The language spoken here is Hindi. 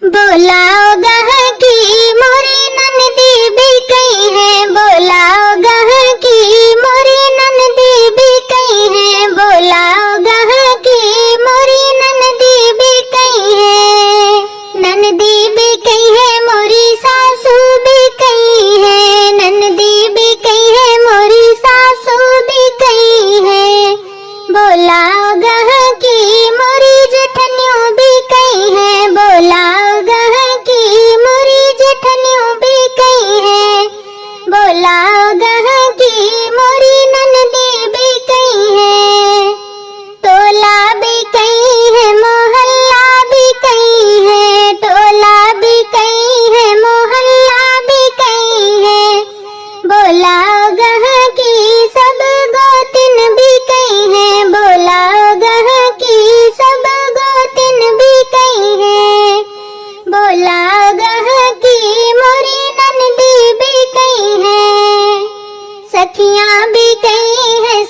बोलाओ गह की मोरी ननदी भी कई है, बोलाओ गह की मोरी ननदी भी कई है, बोलाओ गह की मोरी ननदी भी कई है। ननदी भी कई है मोरी सासू भी कई है, ननदी भी कई है मोरी सासू भी कई है। बोलाओ गह की मोरी जेठनियों भी कई है, बोलाओ गह की मोरी जेठनियों भी कई है, बोलाओ गह की मोरी ननदी भी कई है। टोला भी कई है मोहल्ला भी कई है, टोला भी कई है मोहल्ला भी कई है। बोलाओ गह की सब गोतिन भी कई है, बोलाओ गह की सब गोतिन भी कई है। बोलाओ गह की मोरी ननदी भी कई है, सखियां भी कई है।